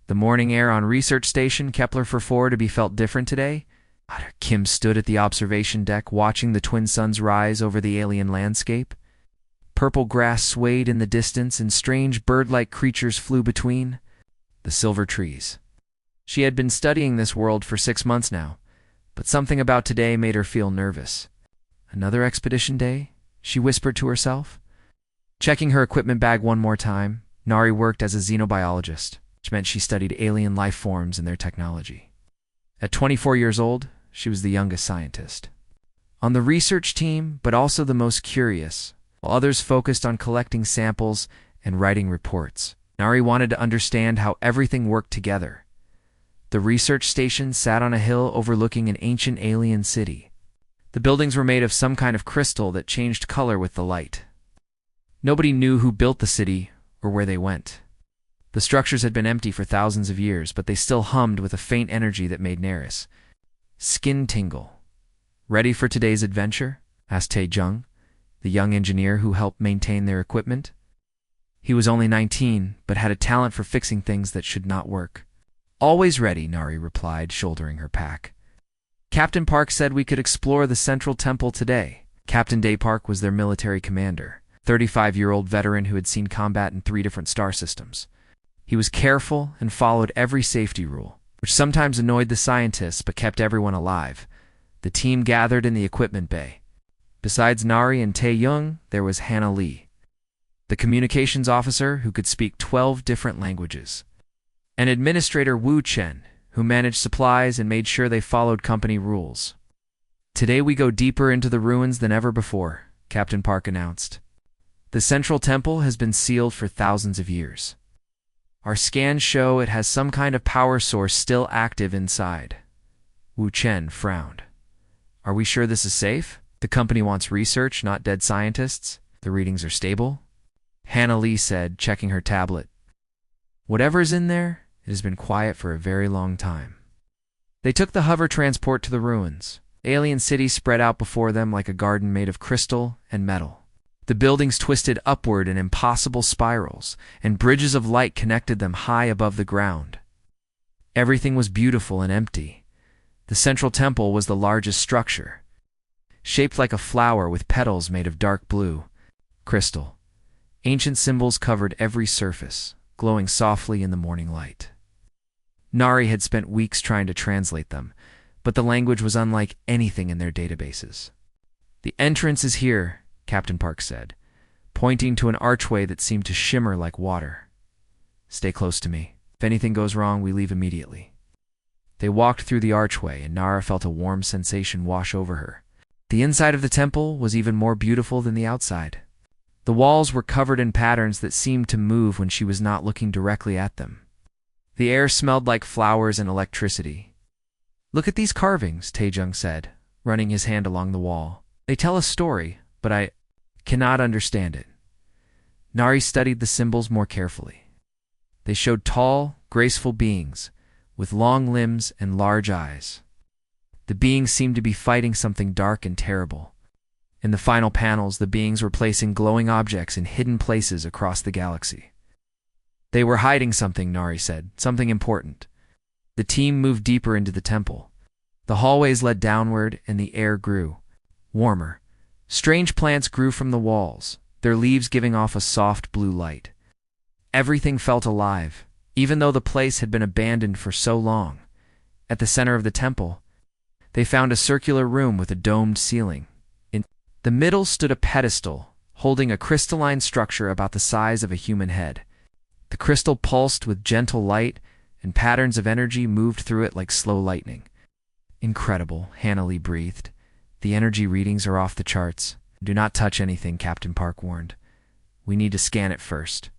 The morning air on research station Kepler for 4 to be felt different today. Kim stood at the observation deck watching the twin suns rise over the alien landscape. Purple grass swayed in the distance and strange bird-like creatures flew between the silver trees. She had been studying this world for 6 months now, but something about today made her feel nervous. Another expedition day? She whispered to herself. Checking her equipment bag one more time, Nari worked as a xenobiologist, which meant she studied alien life forms and their technology. At 24 years old, she was the youngest scientist on the research team, but also the most curious. While others focused on collecting samples and writing reports, Nari wanted to understand how everything worked together. The research station sat on a hill overlooking an ancient alien city. The buildings were made of some kind of crystal that changed color with the light. Nobody knew who built the city or where they went. The structures had been empty for thousands of years, but they still hummed with a faint energy that made Naris skin tingle. "Ready for today's adventure?" asked Tae-jung, the young engineer who helped maintain their equipment. He was only 19, but had a talent for fixing things that should not work. "Always ready," Nari replied, shouldering her pack. Captain Park said we could explore the central temple today. Captain Day Park was their military commander, 35-year-old veteran who had seen combat in 3 different star systems. He was careful and followed every safety rule, which sometimes annoyed the scientists but kept everyone alive. The team gathered in the equipment bay. Besides Nari and Tae-jung, there was Hannah Lee, the communications officer who could speak 12 different languages, and Administrator Wu Chen, who managed supplies and made sure they followed company rules. "Today we go deeper into the ruins than ever before," Captain Park announced. "The central temple has been sealed for thousands of years. Our scans show it has some kind of power source still active inside." Wu Chen frowned. "Are we sure this is safe? The company wants research, not dead scientists. The readings are stable?" Hannah Lee said, checking her tablet. "Whatever is in there, it has been quiet for a very long time." They took the hover transport to the ruins. Alien City spread out before them like a garden made of crystal and metal. The buildings twisted upward in impossible spirals, and bridges of light connected them high above the ground. Everything was beautiful and empty. The central temple was the largest structure, shaped like a flower with petals made of dark blue crystal. Ancient symbols covered every surface, glowing softly in the morning light. Nari had spent weeks trying to translate them, but the language was unlike anything in their databases. "The entrance is here," Captain Park said, pointing to an archway that seemed to shimmer like water. "Stay close to me. If anything goes wrong, we leave immediately." They walked through the archway, and Nara felt a warm sensation wash over her. The inside of the temple was even more beautiful than the outside. The walls were covered in patterns that seemed to move when she was not looking directly at them. The air smelled like flowers and electricity. "Look at these carvings," Tae-jung said, running his hand along the wall. "They tell a story, but I cannot understand it." Nari studied the symbols more carefully. They showed tall, graceful beings, with long limbs and large eyes. The beings seemed to be fighting something dark and terrible. In the final panels, the beings were placing glowing objects in hidden places across the galaxy. "They were hiding something," Nari said, "something important." The team moved deeper into the temple. The hallways led downward, and the air grew warmer. Strange plants grew from the walls, their leaves giving off a soft blue light. Everything felt alive, even though the place had been abandoned for so long. At the center of the temple, they found a circular room with a domed ceiling. In the middle stood a pedestal, holding a crystalline structure about the size of a human head. The crystal pulsed with gentle light, and patterns of energy moved through it like slow lightning. "Incredible," Hannah Lee breathed. "The energy readings are off the charts." "Do not touch anything," Captain Park warned. "We need to scan it first."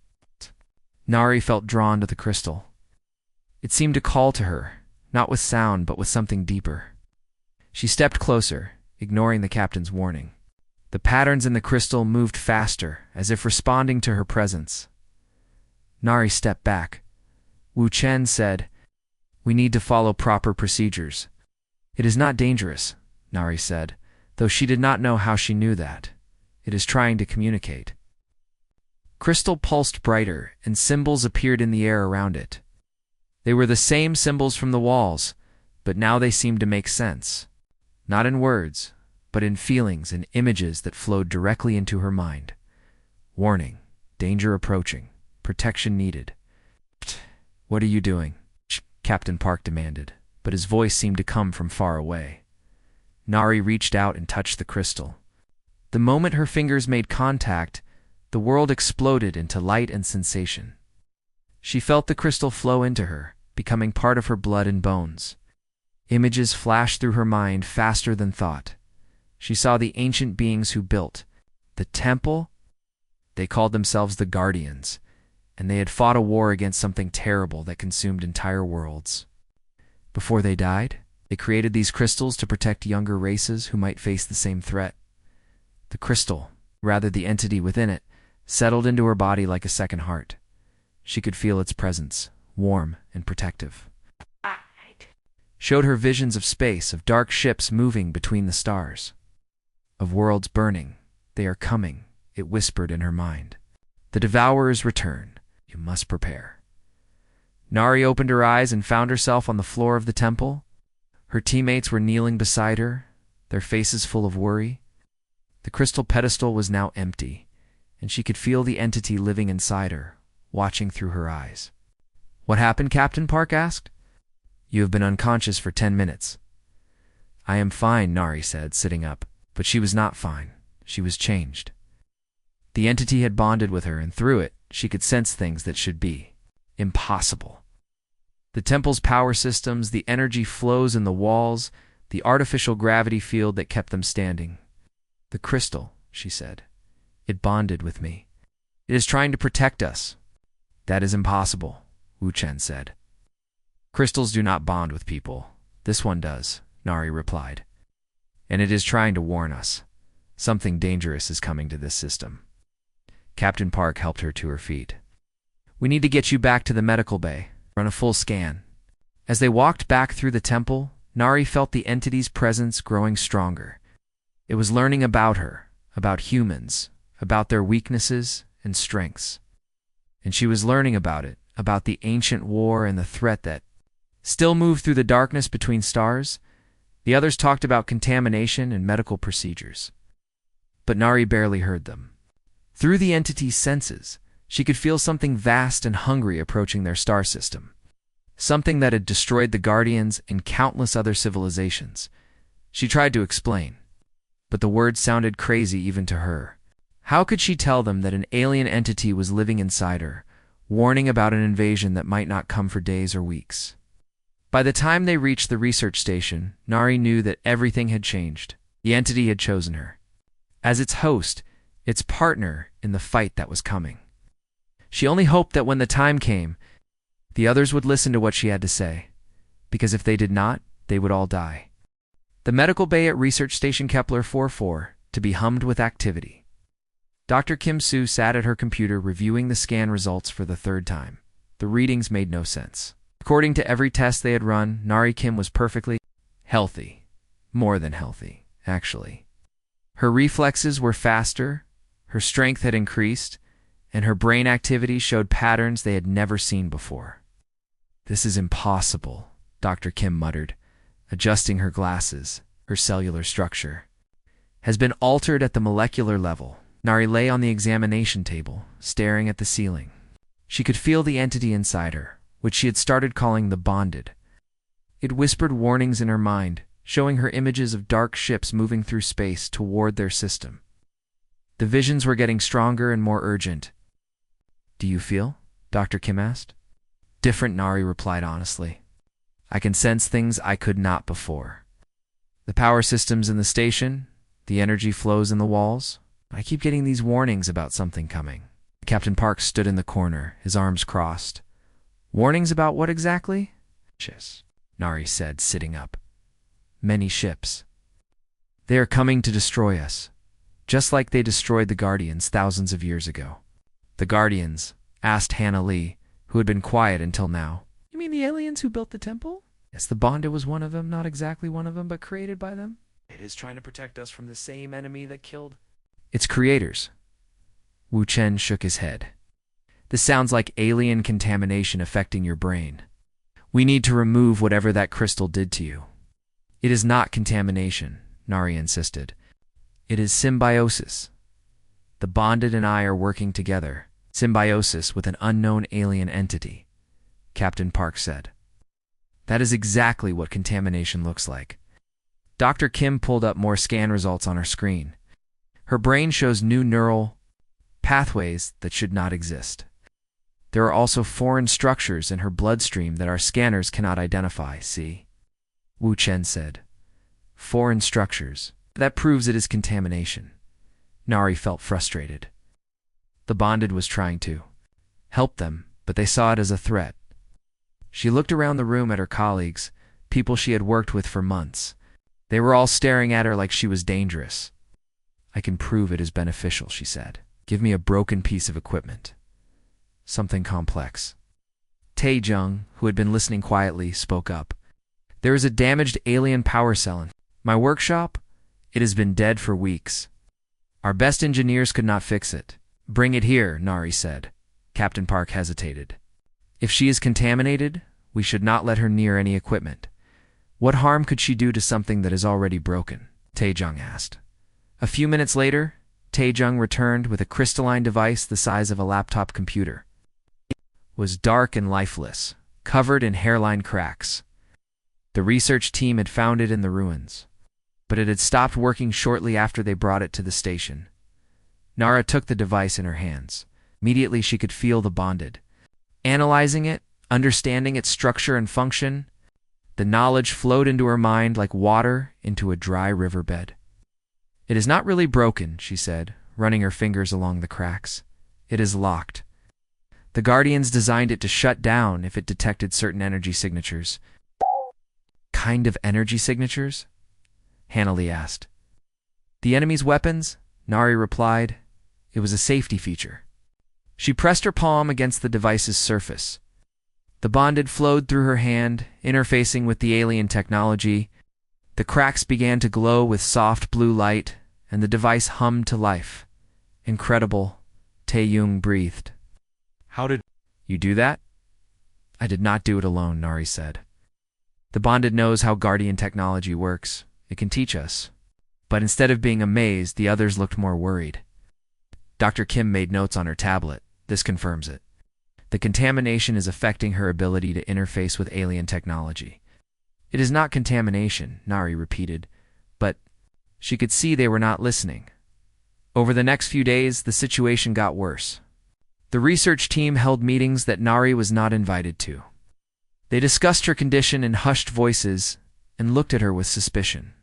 Nari felt drawn to the crystal. It seemed to call to her, not with sound but with something deeper. She stepped closer, ignoring the captain's warning. The patterns in the crystal moved faster, as if responding to her presence. Nari stepped back. Wu Chen said, "We need to follow proper procedures." "It is not dangerous," Nari said, though she did not know how she knew that. "It is trying to communicate." Crystal pulsed brighter, and symbols appeared in the air around it. They were the same symbols from the walls, but now they seemed to make sense. Not in words, but in feelings and images that flowed directly into her mind. Warning, danger approaching, protection needed. "What are you doing?" Captain Park demanded, but his voice seemed to come from far away. Nari reached out and touched the crystal. The moment her fingers made contact, the world exploded into light and sensation. She felt the crystal flow into her, becoming part of her blood and bones. Images flashed through her mind faster than thought. She saw the ancient beings who built the temple. They called themselves the Guardians, and they had fought a war against something terrible that consumed entire worlds. Before they died, they created these crystals to protect younger races who might face the same threat. The crystal, rather the entity within it, settled into her body like a second heart. She could feel its presence, warm and protective. Showed her visions of space, of dark ships moving between the stars, of worlds burning. "They are coming," it whispered in her mind. "The devourers return. You must prepare." Nari opened her eyes and found herself on the floor of the temple. Her teammates were kneeling beside her, their faces full of worry. The crystal pedestal was now empty, and she could feel the entity living inside her, watching through her eyes. "What happened?" Captain Park asked. "You have been unconscious for 10 minutes. "I am fine," Nari said, sitting up. But she was not fine. She was changed. The entity had bonded with her, and through it, she could sense things that should be impossible. The temple's power systems, the energy flows in the walls, the artificial gravity field that kept them standing. "The crystal," she said. "It bonded with me. It is trying to protect us." "That is impossible," Wu Chen said. "Crystals do not bond with people. This one does," Nari replied. "And it is trying to warn us. Something dangerous is coming to this system." Captain Park helped her to her feet. "We need to get you back to the medical bay. Run a full scan." As they walked back through the temple, Nari felt the entity's presence growing stronger. It was learning about her, about humans, about their weaknesses and strengths. And she was learning about it, about the ancient war and the threat that still moved through the darkness between stars. The others talked about contamination and medical procedures. But Nari barely heard them. Through the entity's senses, she could feel something vast and hungry approaching their star system. Something that had destroyed the Guardians and countless other civilizations. She tried to explain, but the words sounded crazy even to her. How could she tell them that an alien entity was living inside her, warning about an invasion that might not come for days or weeks? By the time they reached the research station, Nari knew that everything had changed. The entity had chosen her as its host, its partner in the fight that was coming. She only hoped that when the time came, the others would listen to what she had to say, because if they did not, they would all die. The medical bay at Research Station Kepler 44 to be hummed with activity. Dr. Kim Soo sat at her computer reviewing the scan results for the third time. The readings made no sense. According to every test they had run, Nari Kim was perfectly healthy. More than healthy, actually. Her reflexes were faster, her strength had increased, and her brain activity showed patterns they had never seen before. "This is impossible," Dr. Kim muttered, adjusting her glasses. Her cellular structure has been altered at the molecular level. Nari lay on the examination table, staring at the ceiling. She could feel the entity inside her, which she had started calling the Bonded. It whispered warnings in her mind, showing her images of dark ships moving through space toward their system. The visions were getting stronger and more urgent. "Do you feel?" Dr. Kim asked. "Different," Nari replied honestly. "I can sense things I could not before. The power systems in the station, the energy flows in the walls. I keep getting these warnings about something coming." Captain Park stood in the corner, his arms crossed. "Warnings about what exactly?" "Ships," Nari said, sitting up. "Many ships. They are coming to destroy us, just like they destroyed the Guardians thousands of years ago." "The Guardians?" asked Hannah Lee, who had been quiet until now. "You mean the aliens who built the temple?" "Yes, the Bonded was one of them, not exactly one of them, but created by them. It is trying to protect us from the same enemy that killed its creators." Wu Chen shook his head. "This sounds like alien contamination affecting your brain." We need to remove whatever that crystal did to you. It is not contamination, Nari insisted. It is symbiosis. The bonded and I are working together. Symbiosis with an unknown alien entity, Captain Park said. That is exactly what contamination looks like. Dr. Kim pulled up more scan results on her screen. Her brain shows new neural pathways that should not exist. There are also foreign structures in her bloodstream that our scanners cannot identify, see? Wu Chen said. Foreign structures. That proves it is contamination. Nari felt frustrated. The bonded was trying to help them, but they saw it as a threat. She looked around the room at her colleagues, people she had worked with for months. They were all staring at her like she was dangerous. I can prove it is beneficial, she said. Give me a broken piece of equipment. Something complex. Tae-jung, who had been listening quietly, spoke up. There is a damaged alien power cell in my workshop. It has been dead for weeks. Our best engineers could not fix it. Bring it here, Nari said. Captain Park hesitated. If she is contaminated, we should not let her near any equipment. What harm could she do to something that is already broken? Tae-jung asked. A few minutes later, Tae-jung returned with a crystalline device the size of a laptop computer. It was dark and lifeless, covered in hairline cracks. The research team had found it in the ruins, but it had stopped working shortly after they brought it to the station. Nara took the device in her hands. Immediately she could feel the bonded. Analyzing it, understanding its structure and function, the knowledge flowed into her mind like water into a dry riverbed. It is not really broken, she said, running her fingers along the cracks. It is locked. The Guardians designed it to shut down if it detected certain energy signatures. Kind of energy signatures? Hanali asked. The enemy's weapons? Nari replied. It was a safety feature. She pressed her palm against the device's surface. The bonded flowed through her hand, interfacing with the alien technology. The cracks began to glow with soft blue light, and the device hummed to life. Incredible, Tae-jung breathed. How did you do that? I did not do it alone, Nari said. The bonded knows how Guardian technology works. It can teach us. But instead of being amazed, the others looked more worried. Dr. Kim made notes on her tablet. This confirms it. The contamination is affecting her ability to interface with alien technology. It is not contamination, Nari repeated, but she could see they were not listening. Over the next few days, the situation got worse. The research team held meetings that Nari was not invited to. They discussed her condition in hushed voices and looked at her with suspicion.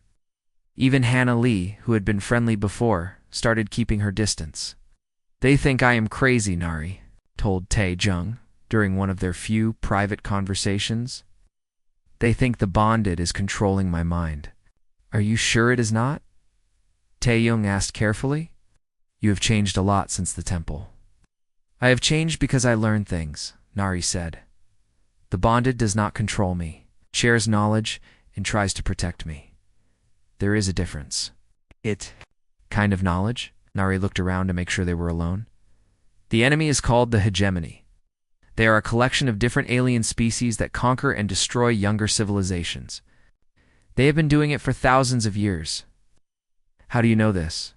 Even Hannah Lee, who had been friendly before, started keeping her distance. They think I am crazy, Nari told Tae-jung during one of their few private conversations. They think the bonded is controlling my mind. Are you sure it is not? Tae-jung asked carefully. You have changed a lot since the temple. I have changed because I learned things, Nari said. The bonded does not control me, shares knowledge, and tries to protect me. There is a difference. It kind of knowledge? Nari looked around to make sure they were alone. The enemy is called the hegemony. They are a collection of different alien species that conquer and destroy younger civilizations. They have been doing it for thousands of years. How do you know this?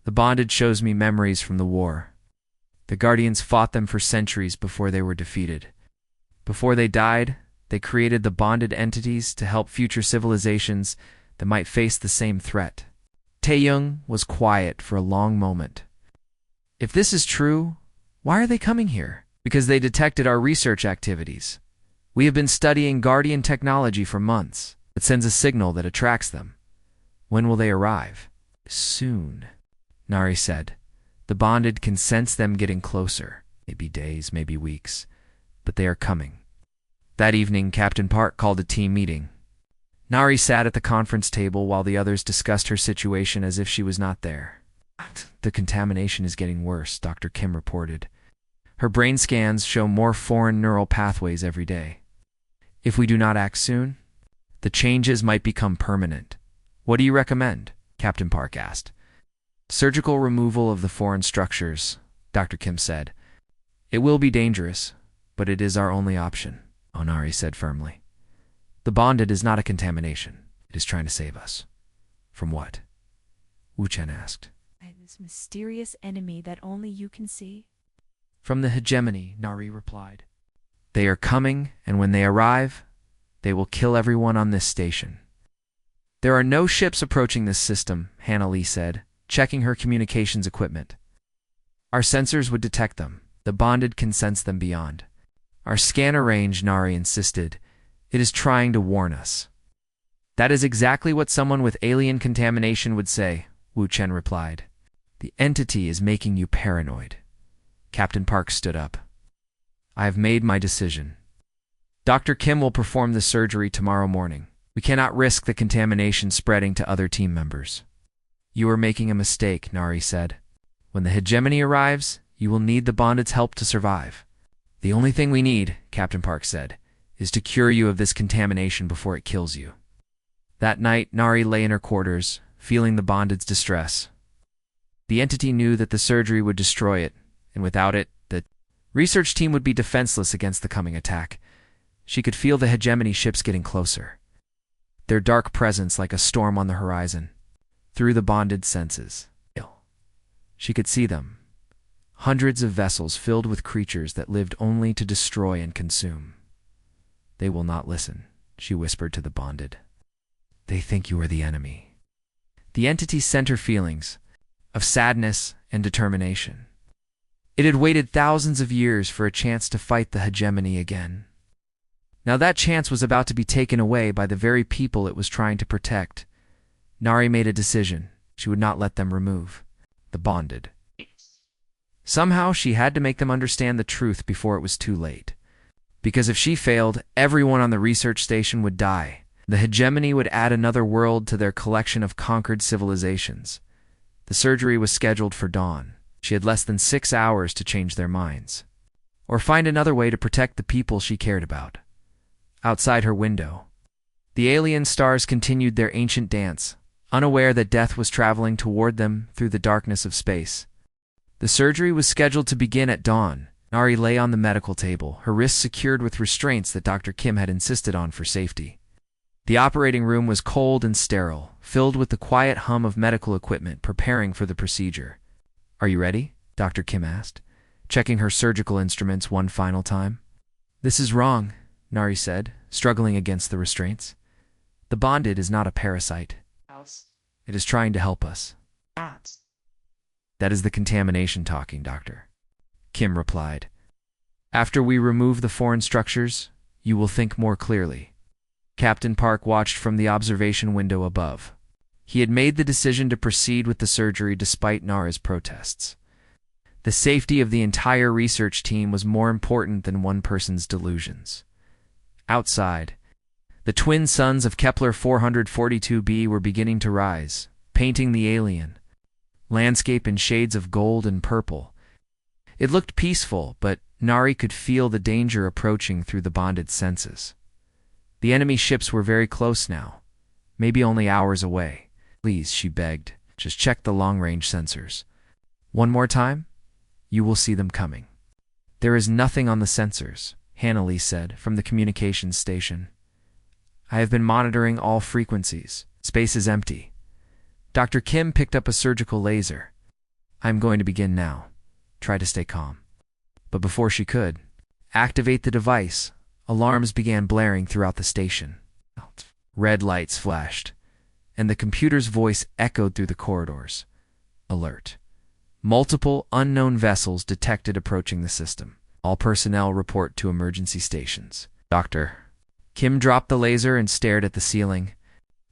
The bonded shows me memories from the war. The Guardians fought them for centuries before they were defeated. Before they died, they created the bonded entities to help future civilizations that might face the same threat. Tae-jung was quiet for a long moment. If this is true, why are they coming here? Because they detected our research activities. We have been studying Guardian technology for months. It sends a signal that attracts them. When will they arrive? Soon, Nari said. The bonded can sense them getting closer. Maybe days, maybe weeks. But they are coming. That evening, Captain Park called a team meeting. Nari sat at the conference table while the others discussed her situation as if she was not there. The contamination is getting worse, Dr. Kim reported. Her brain scans show more foreign neural pathways every day. If we do not act soon, the changes might become permanent. What do you recommend? Captain Park asked. Surgical removal of the foreign structures, Dr. Kim said. It will be dangerous, but it is our only option. Onari said firmly. The bonded is not a contamination. It is trying to save us. From what? Wu Chen asked. By this mysterious enemy that only you can see? From the hegemony, Nari replied. They are coming, and when they arrive, they will kill everyone on this station. There are no ships approaching this system, Hannah Lee said, checking her communications equipment. Our sensors would detect them. The bonded can sense them beyond. Our scanner range, Nari insisted. It is trying to warn us. That is exactly what someone with alien contamination would say, Wu Chen replied. The entity is making you paranoid. Captain Park stood up. I have made my decision. Dr. Kim will perform the surgery tomorrow morning. We cannot risk the contamination spreading to other team members. You are making a mistake, Nari said. When the hegemony arrives, you will need the bonded's help to survive. The only thing we need, Captain Park said, is to cure you of this contamination before it kills you. That night, Nari lay in her quarters, feeling the bonded's distress. The entity knew that the surgery would destroy it, and without it, the research team would be defenseless against the coming attack. She could feel the hegemony ships getting closer, their dark presence like a storm on the horizon. Through the bonded senses, she could see them. Hundreds of vessels filled with creatures that lived only to destroy and consume. They will not listen, she whispered to the bonded. They think you are the enemy. The entity sent her feelings of sadness and determination. It had waited thousands of years for a chance to fight the hegemony again. Now that chance was about to be taken away by the very people it was trying to protect. Nari made a decision. She would not let them remove the bonded. Somehow she had to make them understand the truth before it was too late. Because if she failed, everyone on the research station would die. The hegemony would add another world to their collection of conquered civilizations. The surgery was scheduled for dawn. She had less than 6 hours to change their minds, or find another way to protect the people she cared about. Outside her window, the alien stars continued their ancient dance, unaware that death was traveling toward them through the darkness of space. The surgery was scheduled to begin at dawn. Nari lay on the medical table, her wrists secured with restraints that Dr. Kim had insisted on for safety. The operating room was cold and sterile, filled with the quiet hum of medical equipment preparing for the procedure. Are you ready? Dr. Kim asked, checking her surgical instruments one final time. This is wrong, Nari said, struggling against the restraints. The bonded is not a parasite. It is trying to help us. That is the contamination talking, Doctor. Kim replied. After we remove the foreign structures, you will think more clearly. Captain Park watched from the observation window above. He had made the decision to proceed with the surgery despite Nara's protests. The safety of the entire research team was more important than one person's delusions. Outside, the twin suns of Kepler 442b were beginning to rise, painting the alien landscape in shades of gold and purple. It looked peaceful, but Nari could feel the danger approaching through the bonded senses. The enemy ships were very close now, maybe only hours away. Please, she begged, just check the long-range sensors. One more time? You will see them coming. There is nothing on the sensors, Hannah Lee said from the communications station. I have been monitoring all frequencies. Space is empty. Dr. Kim picked up a surgical laser. I am going to begin now. Try to stay calm. But before she could activate the device, alarms began blaring throughout the station. Red lights flashed, and the computer's voice echoed through the corridors. Alert. Multiple unknown vessels detected approaching the system. All personnel report to emergency stations. Doctor. Kim dropped the laser and stared at the ceiling.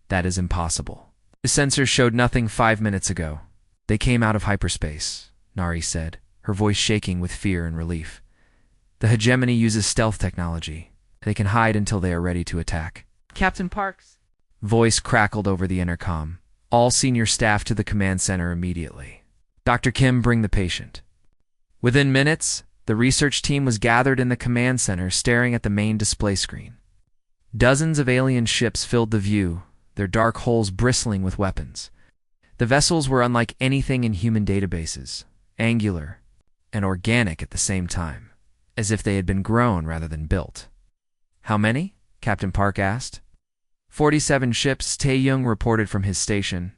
That is impossible. The sensors showed nothing 5 minutes ago. They came out of hyperspace, Nari said, her voice shaking with fear and relief. The hegemony uses stealth technology. They can hide until they are ready to attack. Captain Parks. Voice crackled over the intercom. All senior staff to the command center immediately. Dr. Kim, bring the patient. Within minutes, the research team was gathered in the command center staring at the main display screen. Dozens of alien ships filled the view, their dark holes bristling with weapons. The vessels were unlike anything in human databases, angular and organic at the same time, as if they had been grown rather than built. How many? Captain Park asked. 47 ships, Tae-young reported from his station.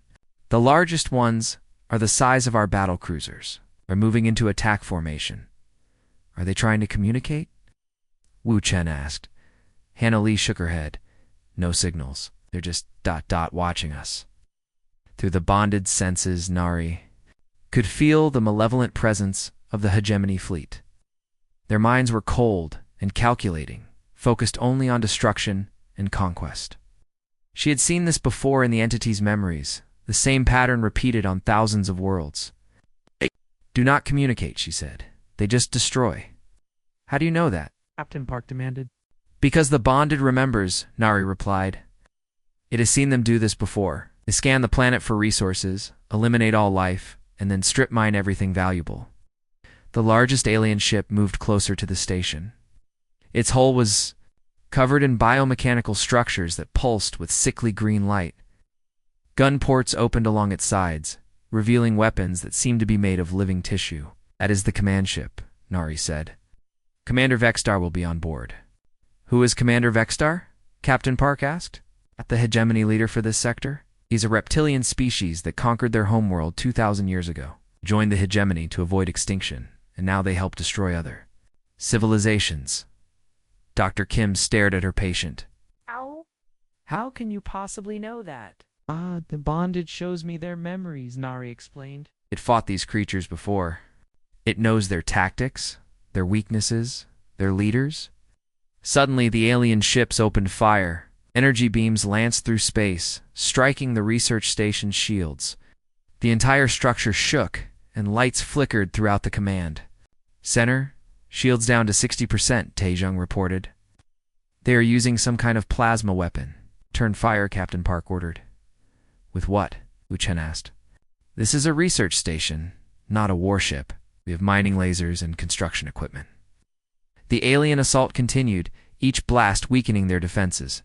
The largest ones are the size of our battle cruisers. They're moving into attack formation. Are they trying to communicate? Wu Chen asked. Hannah Lee shook her head. No signals. They're just ... watching us. Through the bonded senses, Nari could feel the malevolent presence of the hegemony fleet. Their minds were cold and calculating, focused only on destruction and conquest. She had seen this before in the entity's memories, the same pattern repeated on thousands of worlds. They do not communicate, she said. They just destroy. How do you know that? Captain Park demanded. Because the bonded remembers, Nari replied. It has seen them do this before. They scan the planet for resources, eliminate all life, and then strip mine everything valuable. The largest alien ship moved closer to the station. Its hull was covered in biomechanical structures that pulsed with sickly green light. Gun ports opened along its sides, revealing weapons that seemed to be made of living tissue. That is the command ship, Nari said. Commander Vexstar will be on board. Who is Commander Vexstar? Captain Park asked. The hegemony leader for this sector? He's a reptilian species that conquered their homeworld 2,000 years ago, joined the hegemony to avoid extinction, and now they help destroy other civilizations. Dr. Kim stared at her patient. How can you possibly know that? The bondage shows me their memories, Nari explained. It fought these creatures before. It knows their tactics, their weaknesses, their leaders. Suddenly, the alien ships opened fire. Energy beams lanced through space, striking the research station's shields. The entire structure shook, and lights flickered throughout the command center. Shields down to 60%, Tae-jung reported. They are using some kind of plasma weapon. Turn fire, Captain Park ordered. With what? Wu Chen asked. This is a research station, not a warship. We have mining lasers and construction equipment. The alien assault continued, each blast weakening their defenses.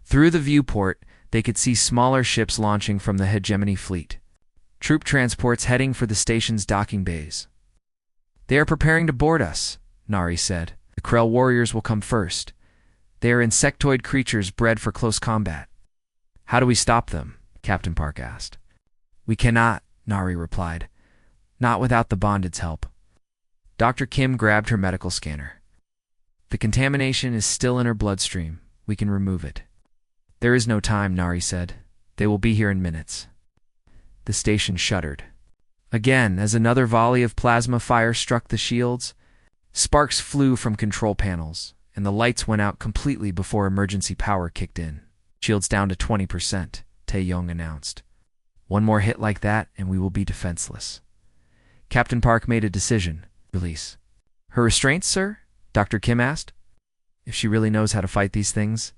Through the viewport, they could see smaller ships launching from the hegemony fleet. Troop transports heading for the station's docking bays. They are preparing to board us, Nari said. The Krell warriors will come first. They are insectoid creatures bred for close combat. How do we stop them? Captain Park asked. We cannot, Nari replied. Not without the bonded's help. Dr. Kim grabbed her medical scanner. The contamination is still in her bloodstream. We can remove it. There is no time, Nari said. They will be here in minutes. The station shuddered. Again, as another volley of plasma fire struck the shields, sparks flew from control panels, and the lights went out completely before emergency power kicked in. Shields down to 20%, Tae-young announced. One more hit like that, and we will be defenseless. Captain Park made a decision. Release. Her restraints, sir? Dr. Kim asked. If she really knows how to fight these things,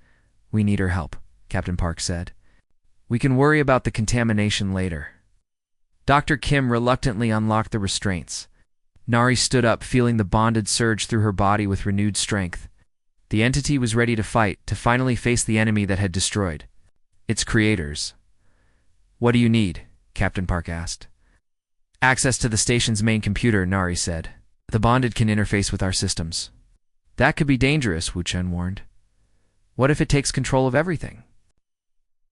we need her help, Captain Park said. We can worry about the contamination later. Dr. Kim reluctantly unlocked the restraints. Nari stood up, feeling the bonded surge through her body with renewed strength. The entity was ready to fight, to finally face the enemy that had destroyed its creators. What do you need? Captain Park asked. Access to the station's main computer, Nari said. The bonded can interface with our systems. That could be dangerous, Wu Chen warned. What if it takes control of everything?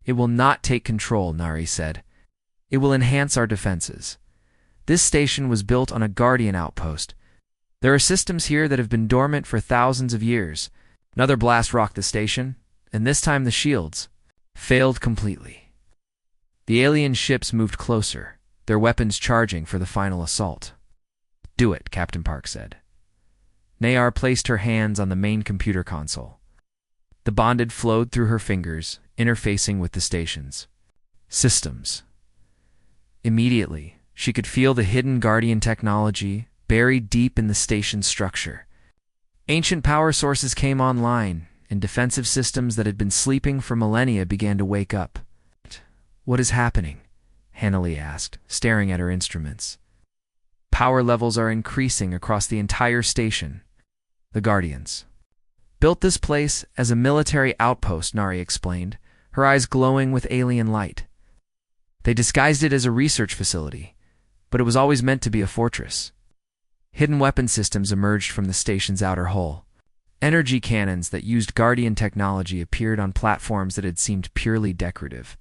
It will not take control, Nari said. It will enhance our defenses. This station was built on a Guardian outpost. There are systems here that have been dormant for thousands of years. Another blast rocked the station, and this time the shields failed completely. The alien ships moved closer, their weapons charging for the final assault. Do it, Captain Park said. Nayar placed her hands on the main computer console. The bonded flowed through her fingers, interfacing with the stations systems. Immediately, she could feel the hidden Guardian technology buried deep in the station's structure. Ancient power sources came online, and defensive systems that had been sleeping for millennia began to wake up. What is happening? Hannah Lee asked, staring at her instruments. Power levels are increasing across the entire station. The Guardians built this place as a military outpost, Nari explained, her eyes glowing with alien light. They disguised it as a research facility, but it was always meant to be a fortress. Hidden weapon systems emerged from the station's outer hull. Energy cannons that used Guardian technology appeared on platforms that had seemed purely decorative.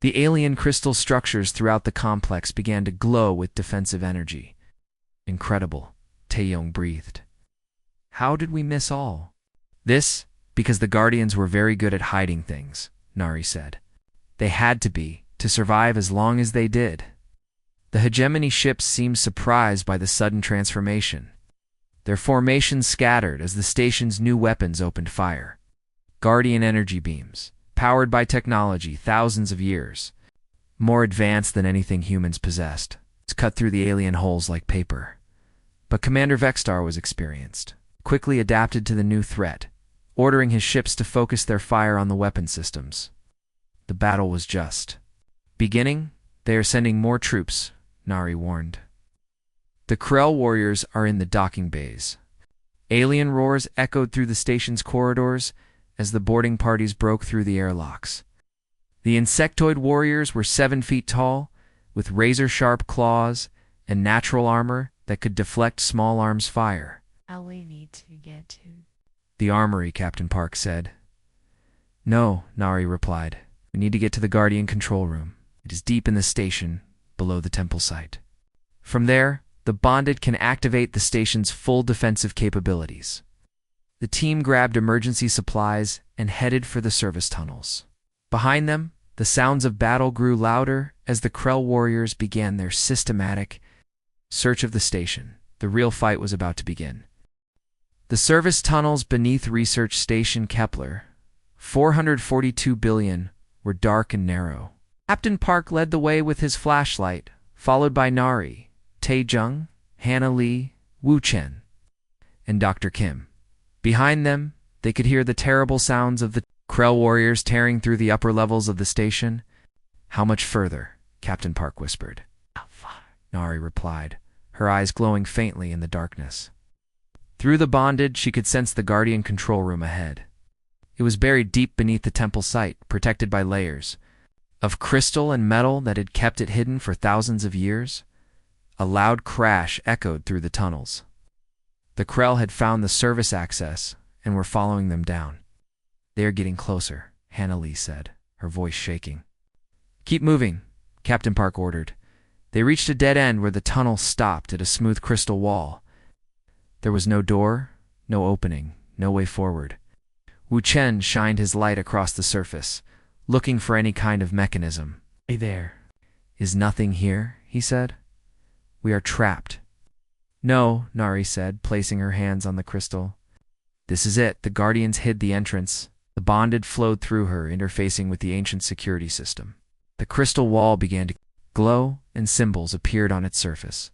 The alien crystal structures throughout the complex began to glow with defensive energy. Incredible, Taeyong breathed. How did we miss all this? Because the Guardians were very good at hiding things, Nari said. They had to survive as long as they did. The hegemony ships seemed surprised by the sudden transformation. Their formations scattered as the station's new weapons opened fire. Guardian energy beams, powered by technology thousands of years, more advanced than anything humans possessed. It's cut through the alien hulls like paper. But Commander Vexstar was experienced, quickly adapted to the new threat, ordering his ships to focus their fire on the weapon systems. The battle was just beginning. They are sending more troops, Nari warned. The Krell warriors are in the docking bays. Alien roars echoed through the station's corridors as the boarding parties broke through the airlocks. The insectoid warriors were 7 feet tall, with razor-sharp claws and natural armor that could deflect small arms' fire. How we need to get to The armory, Captain Park said. No, Nari replied. We need to get to the Guardian control room. It is deep in the station, below the temple site. From there, the Bonded can activate the station's full defensive capabilities. The team grabbed emergency supplies and headed for the service tunnels. Behind them, the sounds of battle grew louder as the Krell warriors began their systematic search of the station. The real fight was about to begin. The service tunnels beneath Research Station Kepler, 442 billion, were dark and narrow. Captain Park led the way with his flashlight, followed by Nari, Taejung, Hannah Lee, Wu Chen, and Dr. Kim. Behind them, they could hear the terrible sounds of the Krell warriors tearing through the upper levels of the station. How much further? Captain Park whispered. How far? Nari replied, her eyes glowing faintly in the darkness. Through the Bonded, she could sense the Guardian control room ahead. It was buried deep beneath the temple site, protected by layers of crystal and metal that had kept it hidden for thousands of years. A loud crash echoed through the tunnels. The Krell had found the service access and were following them down. They are getting closer, Hannah Lee said, her voice shaking. Keep moving, Captain Park ordered. They reached a dead end where the tunnel stopped at a smooth crystal wall. There was no door, no opening, no way forward. Wu Chen shined his light across the surface, looking for any kind of mechanism. Hey there. Is nothing here? He said. We are trapped. No, Nari said, placing her hands on the crystal. This is it. The Guardians hid the entrance. The Bonded flowed through her, interfacing with the ancient security system. The crystal wall began to glow, and symbols appeared on its surface,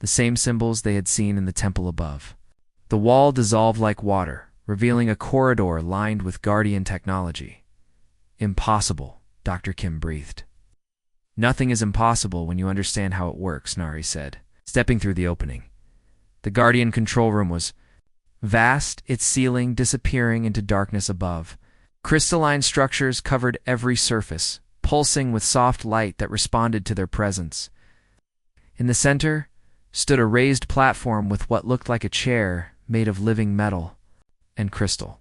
the same symbols they had seen in the temple above. The wall dissolved like water, revealing a corridor lined with Guardian technology. Impossible, Dr. Kim breathed. Nothing is impossible when you understand how it works, Nari said, stepping through the opening. The Guardian control room was vast, its ceiling disappearing into darkness above. Crystalline structures covered every surface, pulsing with soft light that responded to their presence. In the center stood a raised platform with what looked like a chair made of living metal and crystal.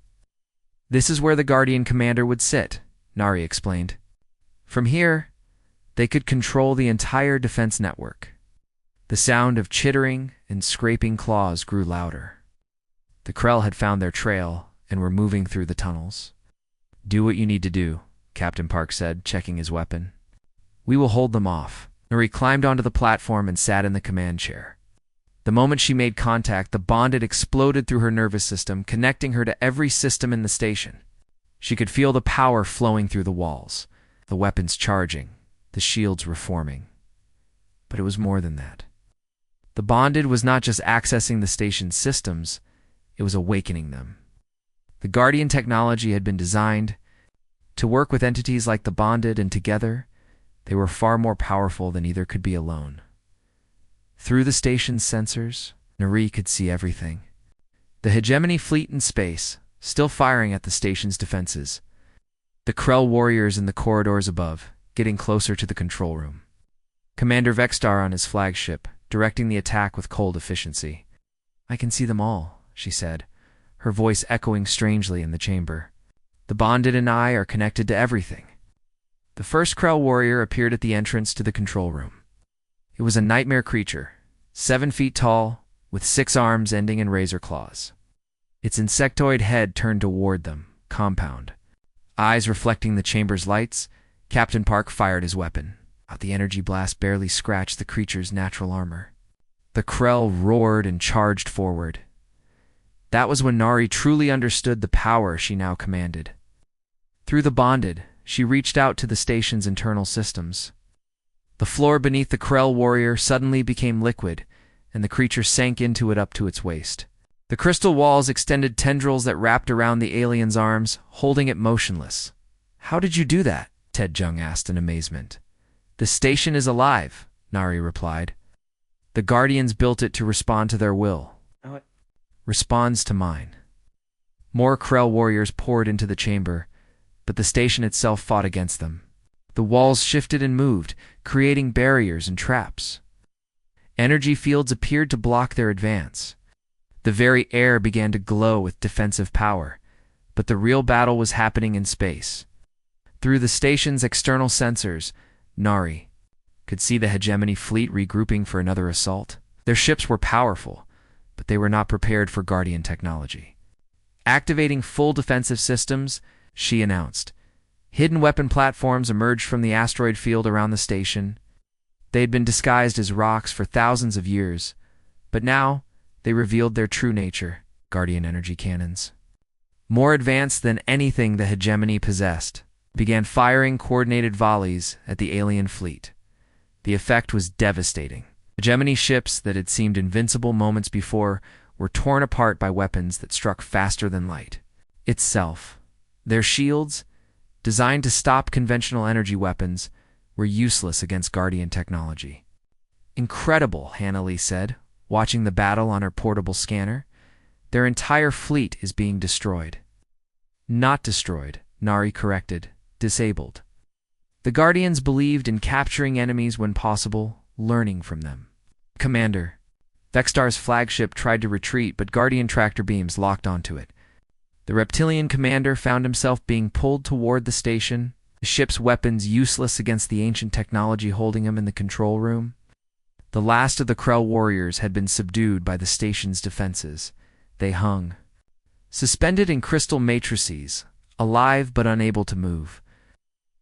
This is where the Guardian commander would sit, Nari explained. From here, they could control the entire defense network. The sound of chittering and scraping claws grew louder. The Krell had found their trail and were moving through the tunnels. Do what you need to do, Captain Park said, checking his weapon. We will hold them off. Nari climbed onto the platform and sat in the command chair. The moment she made contact, the Bonded exploded through her nervous system, connecting her to every system in the station. She could feel the power flowing through the walls, the weapons charging, the shields reforming. But it was more than that. The Bonded was not just accessing the station's systems, it was awakening them. The Guardian technology had been designed to work with entities like the Bonded, and together, they were far more powerful than either could be alone. Through the station's sensors, Nari could see everything. The hegemony fleet in space, still firing at the station's defenses. The Krell warriors in the corridors above, getting closer to the control room. Commander Vexstar on his flagship, directing the attack with cold efficiency. I can see them all, she said, her voice echoing strangely in the chamber. "The bonded and I are connected to everything." The first Krell warrior appeared at the entrance to the control room. It was a nightmare creature, 7 feet tall, with 6 arms ending in razor claws. Its insectoid head turned toward them, compound. Eyes reflecting the chamber's lights, Captain Park fired his weapon. The energy blast barely scratched the creature's natural armor. The Krell roared and charged forward. That was when Nari truly understood the power she now commanded. Through the bonded, she reached out to the station's internal systems. The floor beneath the Krell warrior suddenly became liquid, and the creature sank into it up to its waist. The crystal walls extended tendrils that wrapped around the alien's arms, holding it motionless. "How did you do that?" Ted Jung asked in amazement. "The station is alive," Nari replied. "The Guardians built it to respond to their will. What? Responds to mine." More Krell warriors poured into the chamber, but the station itself fought against them. The walls shifted and moved, creating barriers and traps. Energy fields appeared to block their advance. The very air began to glow with defensive power, but the real battle was happening in space. Through the station's external sensors, Nari could see the hegemony fleet regrouping for another assault. Their ships were powerful, but they were not prepared for Guardian technology. Activating full defensive systems, she announced. Hidden weapon platforms emerged from the asteroid field around the station. They had been disguised as rocks for thousands of years, but now they revealed their true nature, Guardian energy cannons. More advanced than anything the hegemony possessed, began firing coordinated volleys at the alien fleet. The effect was devastating. Hegemony ships that had seemed invincible moments before were torn apart by weapons that struck faster than light itself. Their shields, designed to stop conventional energy weapons, were useless against Guardian technology. "Incredible," Hannah Lee said, watching the battle on her portable scanner. "Their entire fleet is being destroyed." "Not destroyed," Nari corrected. "Disabled." The Guardians believed in capturing enemies when possible, learning from them. "Commander." Vextar's flagship tried to retreat, but Guardian tractor beams locked onto it. The reptilian commander found himself being pulled toward the station, the ship's weapons useless against the ancient technology holding him in the control room. The last of the Krell warriors had been subdued by the station's defenses. They hung, suspended in crystal matrices, alive but unable to move.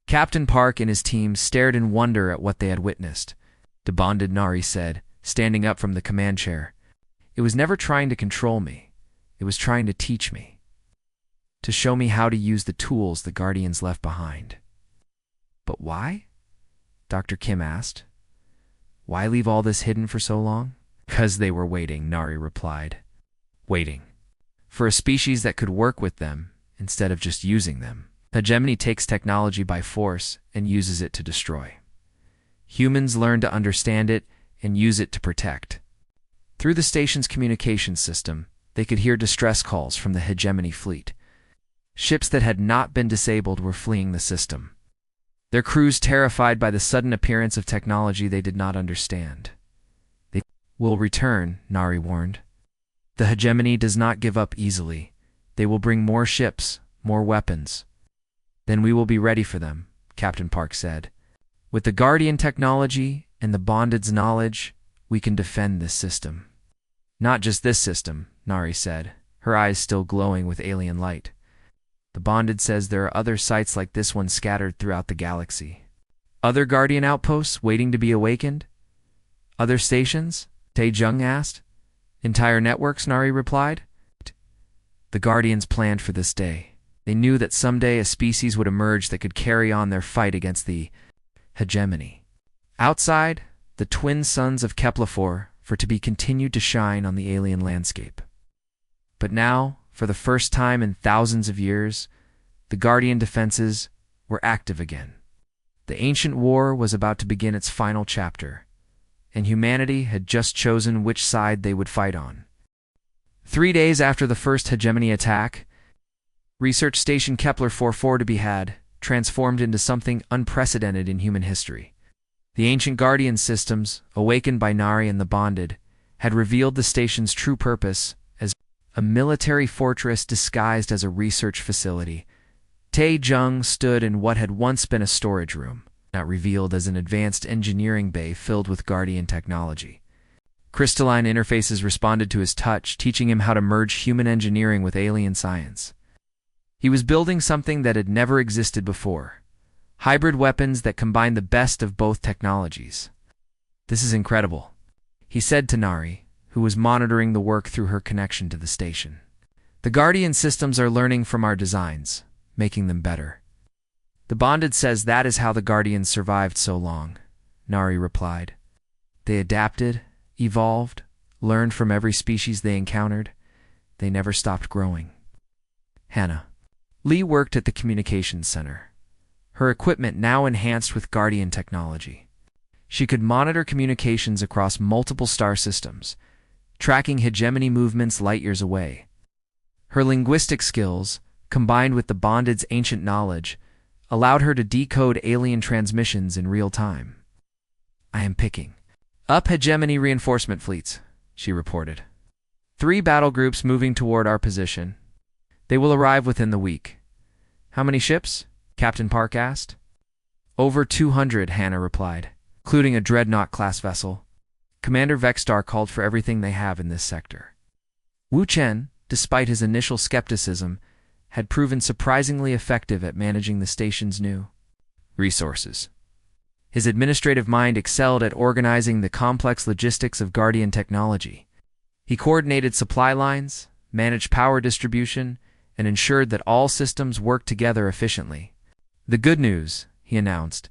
Captain Park and his team stared in wonder at what they had witnessed. Debonded Nari said, standing up from the command chair. "It was never trying to control me. It was trying to teach me. To show me how to use the tools the Guardians left behind." "But why?" Dr. Kim asked. "Why leave all this hidden for so long?" "'Cause they were waiting," Nari replied. "Waiting. For a species that could work with them instead of just using them. Hegemony takes technology by force and uses it to destroy. Humans learn to understand it and use it to protect." Through the station's communications system, they could hear distress calls from the hegemony fleet. Ships that had not been disabled were fleeing the system, their crews terrified by the sudden appearance of technology they did not understand. "They will return," Nari warned. "The hegemony does not give up easily. They will bring more ships, more weapons. Then we will be ready for them," Captain Park said. "With the Guardian technology and the Bonded's knowledge, we can defend this system." "Not just this system," Nari said, her eyes still glowing with alien light. "The Bonded says there are other sites like this one scattered throughout the galaxy." "Other Guardian outposts waiting to be awakened? Other stations?" Tae Jung asked. "Entire networks," Nari replied. The Guardians planned for this day. They knew that someday a species would emerge that could carry on their fight against the hegemony. Outside, the twin suns of Kepler-4 for to be continued to shine on the alien landscape. But now, for the first time in thousands of years, the Guardian defenses were active again. The ancient war was about to begin its final chapter, and humanity had just chosen which side they would fight on. 3 days after the first hegemony attack, research station Kepler-4 to be had, transformed into something unprecedented in human history. The ancient Guardian systems, awakened by Nari and the Bonded, had revealed the station's true purpose as a military fortress disguised as a research facility. Taejung stood in what had once been a storage room, now revealed as an advanced engineering bay filled with Guardian technology. Crystalline interfaces responded to his touch, teaching him how to merge human engineering with alien science. He was building something that had never existed before, hybrid weapons that combine the best of both technologies. "This is incredible," he said to Nari, who was monitoring the work through her connection to the station. "The Guardian systems are learning from our designs, making them better." "The Bonded says that is how the Guardians survived so long," Nari replied. "They adapted, evolved, learned from every species they encountered. They never stopped growing." Hannah. Lee worked at the communications center, her equipment now enhanced with Guardian technology. She could monitor communications across multiple star systems, tracking hegemony movements light years away. Her linguistic skills, combined with the Bonded's ancient knowledge, allowed her to decode alien transmissions in real time. "I am picking up hegemony reinforcement fleets," she reported. "3 battle groups moving toward our position. They will arrive within the week." "How many ships?" Captain Park asked. "Over 200, Hannah replied, including a Dreadnought-class vessel. Commander Vexstar called for everything they have in this sector." Wu Chen, despite his initial skepticism, had proven surprisingly effective at managing the station's new resources. His administrative mind excelled at organizing the complex logistics of Guardian technology. He coordinated supply lines, managed power distribution, and ensured that all systems worked together efficiently. "The good news," he announced,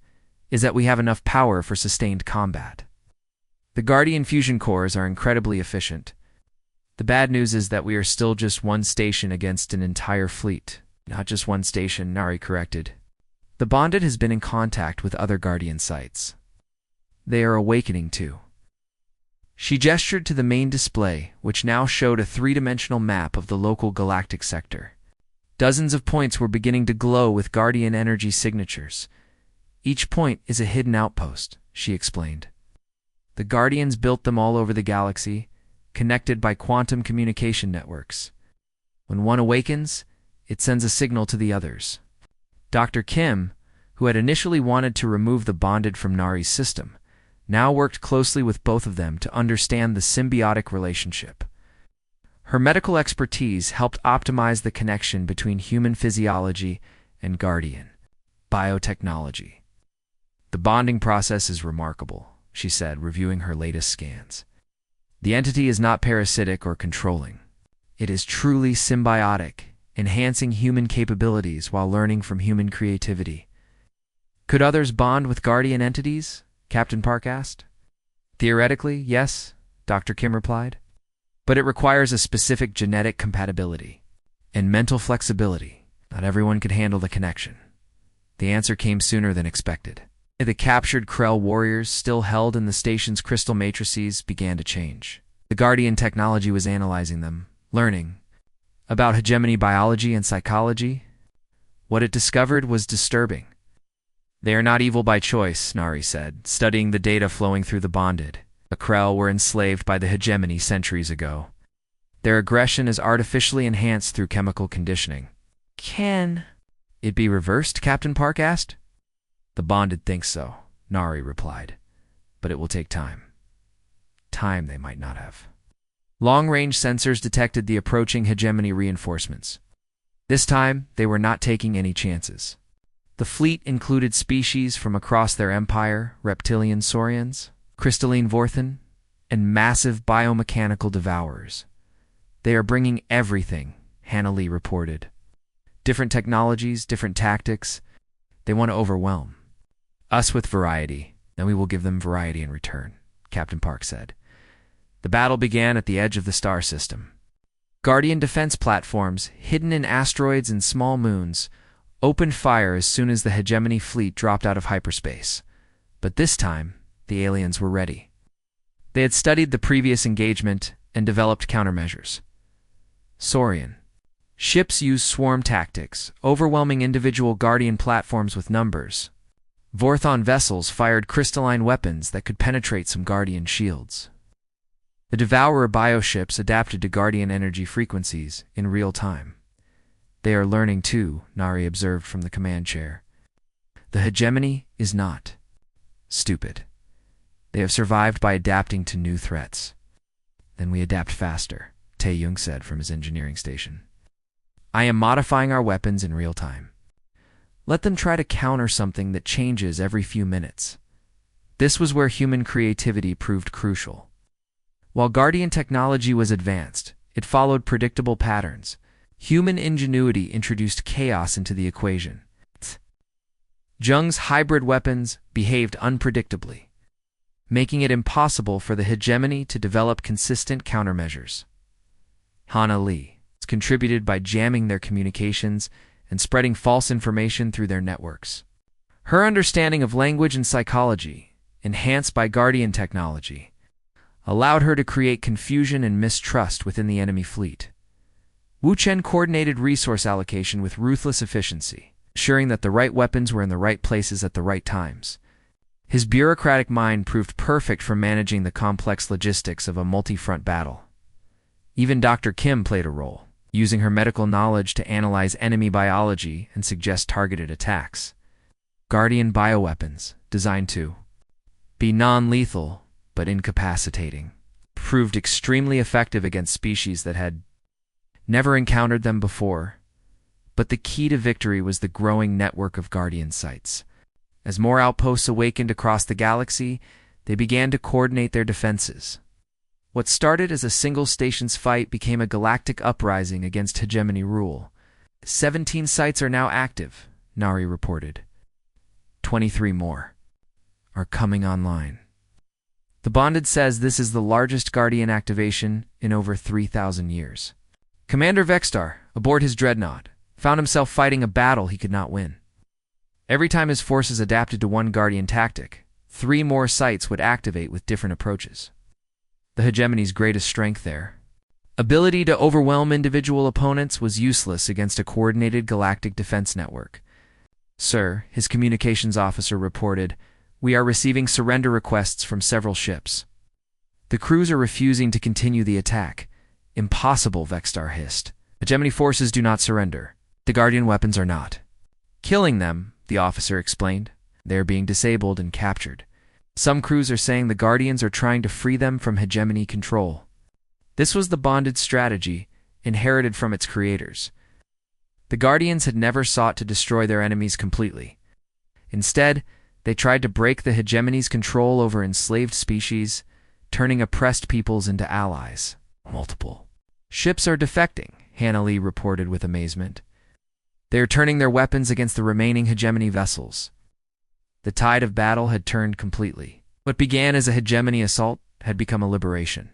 "is that we have enough power for sustained combat. The Guardian fusion cores are incredibly efficient. The bad news is that we are still just one station against an entire fleet." "Not just one station," Nari corrected. "The Bonded has been in contact with other Guardian sites. They are awakening too." She gestured to the main display, which now showed a 3-dimensional map of the local galactic sector. Dozens of points were beginning to glow with Guardian energy signatures. "Each point is a hidden outpost," she explained. "The Guardians built them all over the galaxy, connected by quantum communication networks. When one awakens, it sends a signal to the others." Dr. Kim, who had initially wanted to remove the Bonded from Nari's system, now worked closely with both of them to understand the symbiotic relationship. Her medical expertise helped optimize the connection between human physiology and Guardian biotechnology. "The bonding process is remarkable," she said, reviewing her latest scans. "The entity is not parasitic or controlling. It is truly symbiotic, enhancing human capabilities while learning from human creativity." "Could others bond with Guardian entities?" Captain Park asked. "Theoretically, yes," Dr. Kim replied. "But it requires a specific genetic compatibility and mental flexibility. Not everyone could handle the connection." The answer came sooner than expected. The captured Krell warriors still held in the station's crystal matrices began to change. The Guardian technology was analyzing them, learning about hegemony biology and psychology. What it discovered was disturbing. "They are not evil by choice," Nari said, studying the data flowing through the Bonded. "The Krell were enslaved by the hegemony centuries ago. Their aggression is artificially enhanced through chemical conditioning." "Can it be reversed?" Captain Park asked. "The Bonded thinks so," Nari replied, "but it will take time. Time they might not have." Long-range sensors detected the approaching hegemony reinforcements. This time, they were not taking any chances. The fleet included species from across their empire: reptilian saurians, crystalline vorthen, and massive biomechanical devourers. "They are bringing everything," Hannah Lee reported. "Different technologies, different tactics. They want to overwhelm us with variety, and we will give them variety in return," Captain Park said. The battle began at the edge of the star system. Guardian defense platforms, hidden in asteroids and small moons, opened fire as soon as the hegemony fleet dropped out of hyperspace. But this time, the aliens were ready. They had studied the previous engagement and developed countermeasures. Saurian ships used swarm tactics, overwhelming individual Guardian platforms with numbers. Vorthon vessels fired crystalline weapons that could penetrate some Guardian shields. The Devourer bioships adapted to Guardian energy frequencies in real time. They are learning too, Nari observed from the command chair. The hegemony is not stupid. They have survived by adapting to new threats. Then we adapt faster, Tae-Young said from his engineering station. I am modifying our weapons in real time. Let them try to counter something that changes every few minutes. This was where human creativity proved crucial. While Guardian technology was advanced, it followed predictable patterns. Human ingenuity introduced chaos into the equation. Jung's hybrid weapons behaved unpredictably, making it impossible for the hegemony to develop consistent countermeasures. Hana Lee contributed by jamming their communications and spreading false information through their networks. Her understanding of language and psychology, enhanced by Guardian technology, allowed her to create confusion and mistrust within the enemy fleet. Wu Chen coordinated resource allocation with ruthless efficiency, ensuring that the right weapons were in the right places at the right times. His bureaucratic mind proved perfect for managing the complex logistics of a multi-front battle. Even Dr. Kim played a role, using her medical knowledge to analyze enemy biology and suggest targeted attacks. Guardian bioweapons, designed to be non-lethal but incapacitating, proved extremely effective against species that had never encountered them before. But the key to victory was the growing network of Guardian sites. As more outposts awakened across the galaxy, they began to coordinate their defenses. What started as a single station's fight became a galactic uprising against hegemony rule. 17 sites are now active, Nari reported. 23 more are coming online. The Bonded says this is the largest Guardian activation in over 3,000 years. Commander Vexstar, aboard his dreadnought, found himself fighting a battle he could not win. Every time his forces adapted to one Guardian tactic, 3 more sites would activate with different approaches. The hegemony's greatest strength there. Ability to overwhelm individual opponents was useless against a coordinated galactic defense network. Sir, his communications officer reported, we are receiving surrender requests from several ships. The crews are refusing to continue the attack. Impossible, Vexstar hissed. Hegemony forces do not surrender. The Guardian weapons are not killing them, the officer explained. They are being disabled and captured. Some crews are saying the Guardians are trying to free them from hegemony control. This was the Bonded strategy, inherited from its creators. The Guardians had never sought to destroy their enemies completely. Instead, they tried to break the hegemony's control over enslaved species, turning oppressed peoples into allies. Multiple ships are defecting, Hana Lee reported with amazement. They are turning their weapons against the remaining hegemony vessels. The tide of battle had turned completely. What began as a hegemony assault had become a liberation.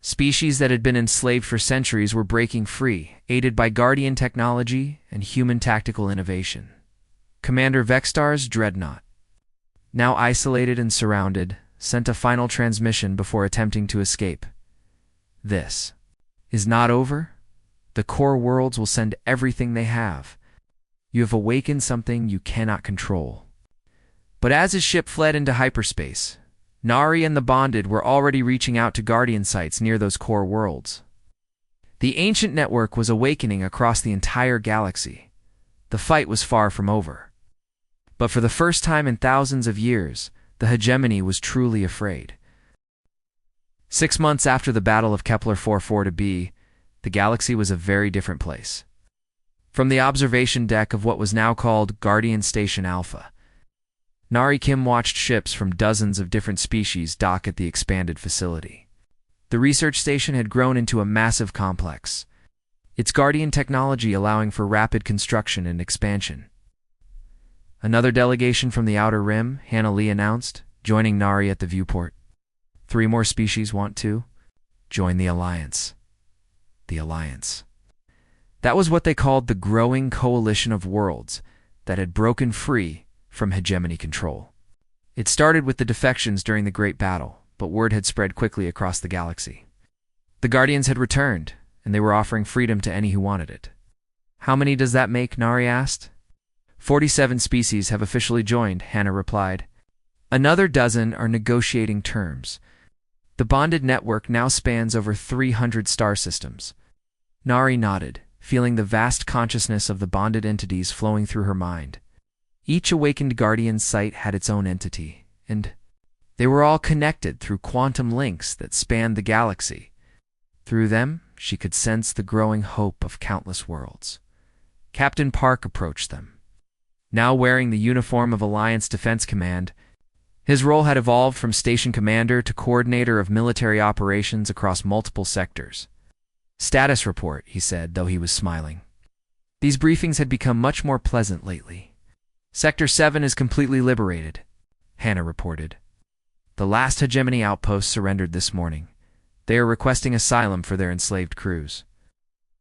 Species that had been enslaved for centuries were breaking free, aided by Guardian technology and human tactical innovation. Commander Vexstar's dreadnought, now isolated and surrounded, sent a final transmission before attempting to escape. This is not over. The core worlds will send everything they have. You have awakened something you cannot control. But as his ship fled into hyperspace, Nari and the Bonded were already reaching out to Guardian sites near those core worlds. The ancient network was awakening across the entire galaxy. The fight was far from over. But for the first time in thousands of years, the hegemony was truly afraid. 6 months after the Battle of Kepler 44b, the galaxy was a very different place. From the observation deck of what was now called Guardian Station Alpha, Nari Kim watched ships from dozens of different species dock at the expanded facility. The research station had grown into a massive complex, its Guardian technology allowing for rapid construction and expansion. Another delegation from the Outer Rim, Hana Lee announced, joining Nari at the viewport. 3 more species want to join the Alliance. The Alliance. That was what they called the growing coalition of worlds that had broken free from hegemony control. It started with the defections during the Great Battle, but word had spread quickly across the galaxy. The Guardians had returned, and they were offering freedom to any who wanted it. How many does that make? Nari asked. 47 species have officially joined, Hana replied. Another dozen are negotiating terms. The bonded network now spans over 300 star systems. Nari nodded, feeling the vast consciousness of the bonded entities flowing through her mind. Each awakened Guardian site had its own entity, and they were all connected through quantum links that spanned the galaxy. Through them, she could sense the growing hope of countless worlds. Captain Park approached them. Now wearing the uniform of Alliance Defense Command, his role had evolved from station commander to coordinator of military operations across multiple sectors. "Status report," he said, though he was smiling. These briefings had become much more pleasant lately. "Sector 7 is completely liberated," Hannah reported. "The last hegemony outpost surrendered this morning. They are requesting asylum for their enslaved crews."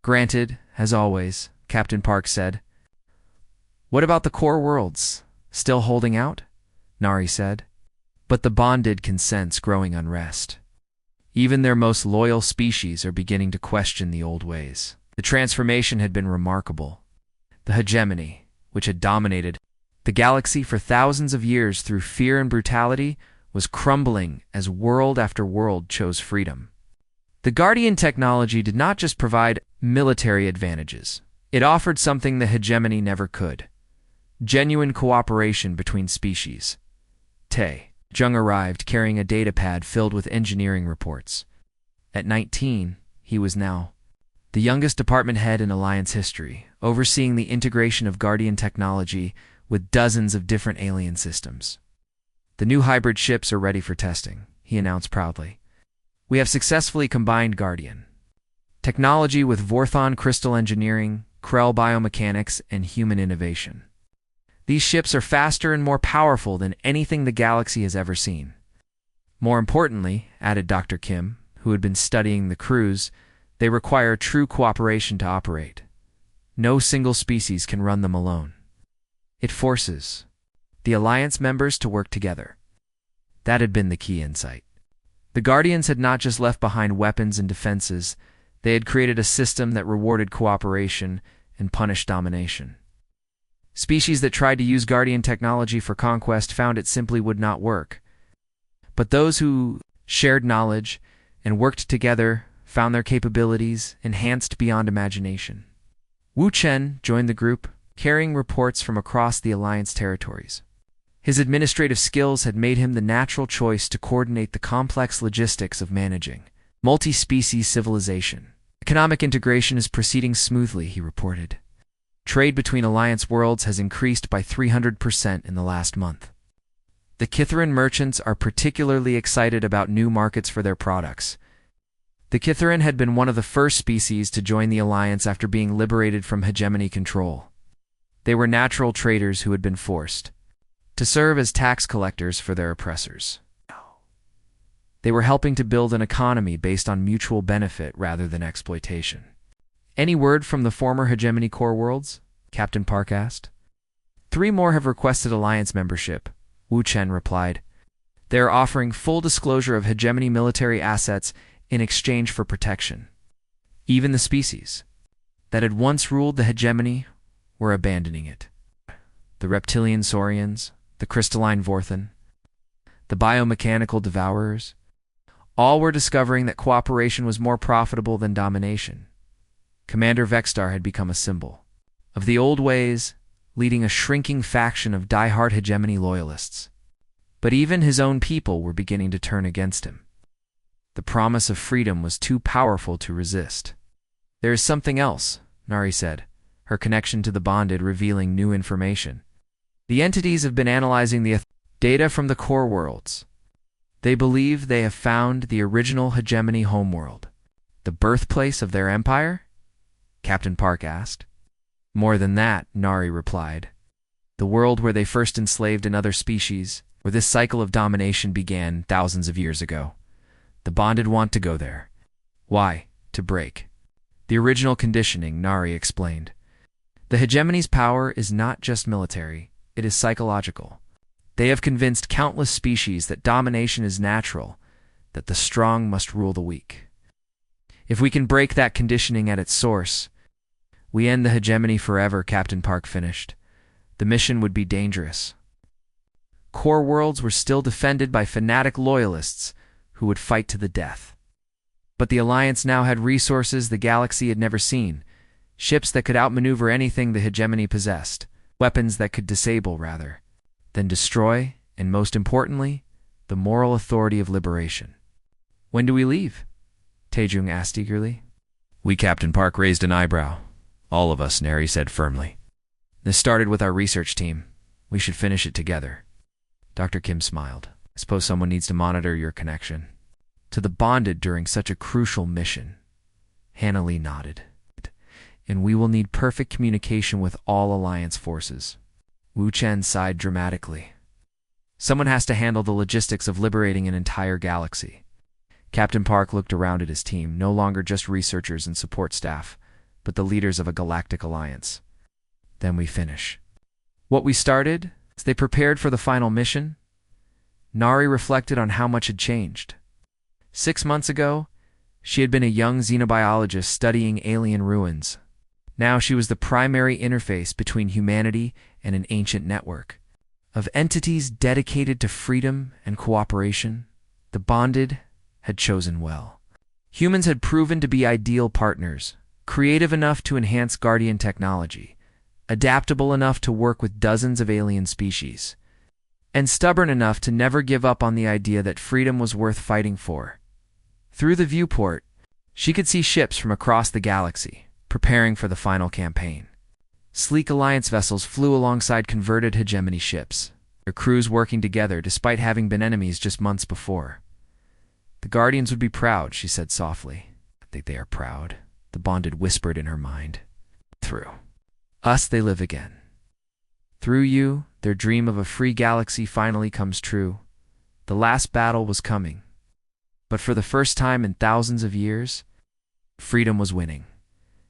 "Granted, as always," Captain Park said. "What about the core worlds? Still holding out?" Nari said. But the bonded can sense growing unrest. Even their most loyal species are beginning to question the old ways. The transformation had been remarkable. The hegemony, which had dominated the galaxy for thousands of years through fear and brutality, was crumbling as world after world chose freedom. The Guardian technology did not just provide military advantages. It offered something the hegemony never could: genuine cooperation between species. Jung arrived carrying a datapad filled with engineering reports. At 19, he was now the youngest department head in Alliance history, overseeing the integration of Guardian technology with dozens of different alien systems. "The new hybrid ships are ready for testing," he announced proudly. "We have successfully combined Guardian technology with Vorthon crystal engineering, Krell biomechanics, and human innovation. These ships are faster and more powerful than anything the galaxy has ever seen. More importantly," added Dr. Kim, who had been studying the crews, "they require true cooperation to operate. No single species can run them alone. It forces the Alliance members to work together." That had been the key insight. The Guardians had not just left behind weapons and defenses, they had created a system that rewarded cooperation and punished domination. Species that tried to use Guardian technology for conquest found it simply would not work. But those who shared knowledge and worked together found their capabilities enhanced beyond imagination. Wu Chen joined the group, carrying reports from across the Alliance territories. His administrative skills had made him the natural choice to coordinate the complex logistics of managing multi-species civilization. "Economic integration is proceeding smoothly," he reported. "Trade between Alliance worlds has increased by 300% in the last month. The Kithaeron merchants are particularly excited about new markets for their products." The Kithaeron had been one of the first species to join the Alliance after being liberated from hegemony control. They were natural traders who had been forced to serve as tax collectors for their oppressors. They were helping to build an economy based on mutual benefit rather than exploitation. "Any word from the former hegemony core worlds?" Captain Park asked. 3 more have requested Alliance membership," Wu Chen replied. "They are offering full disclosure of hegemony military assets in exchange for protection. Even the species that had once ruled the hegemony were abandoning it. The reptilian saurians, the crystalline Vorthon, the biomechanical devourers, all were discovering that cooperation was more profitable than domination. Commander Vexstar had become a symbol of the old ways, leading a shrinking faction of die-hard hegemony loyalists. But even his own people were beginning to turn against him. The promise of freedom was too powerful to resist. "There is something else," Nari said, her connection to the bonded revealing new information. "The entities have been analyzing the data from the core worlds. They believe they have found the original hegemony homeworld, the birthplace of their empire?" Captain Park asked. "More than that," Nari replied. "The world where they first enslaved another species, where this cycle of domination began thousands of years ago. The bonded want to go there." "Why?" "To break the original conditioning," Nari explained. "The hegemony's power is not just military, it is psychological. They have convinced countless species that domination is natural, that the strong must rule the weak. If we can break that conditioning at its source, we end the hegemony forever," Captain Park finished. "The mission would be dangerous. Core worlds were still defended by fanatic loyalists who would fight to the death. But the Alliance now had resources the galaxy had never seen, ships that could outmaneuver anything the hegemony possessed, weapons that could disable, rather, than destroy, and most importantly, the moral authority of liberation. "When do we leave?" Taejung asked eagerly. We, Captain Park, raised an eyebrow. "All of us," Neri said firmly. "This started with our research team. We should finish it together." Dr. Kim smiled. "I suppose someone needs to monitor your connection to the bonded during such a crucial mission." Hannah Lee nodded. "And we will need perfect communication with all Alliance forces." Wu Chen sighed dramatically. "Someone has to handle the logistics of liberating an entire galaxy." Captain Park looked around at his team, no longer just researchers and support staff, but the leaders of a galactic alliance. "Then we finish what we started." As they prepared for the final mission, Nari reflected on how much had changed. 6 months ago, she had been a young xenobiologist studying alien ruins. Now she was the primary interface between humanity and an ancient network of entities dedicated to freedom and cooperation. The bonded had chosen well. Humans had proven to be ideal partners, creative enough to enhance Guardian technology, adaptable enough to work with dozens of alien species, and stubborn enough to never give up on the idea that freedom was worth fighting for. Through the viewport, she could see ships from across the galaxy, preparing for the final campaign. Sleek Alliance vessels flew alongside converted hegemony ships, their crews working together despite having been enemies just months before. "The Guardians would be proud," she said softly. "I think they are proud," the bonded whispered in her mind. "Through us they live again. Through you, their dream of a free galaxy finally comes true." The last battle was coming. But for the first time in thousands of years, freedom was winning.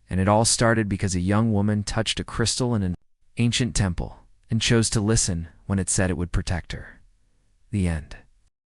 And it all started because a young woman touched a crystal in an ancient temple and chose to listen when it said it would protect her. The end.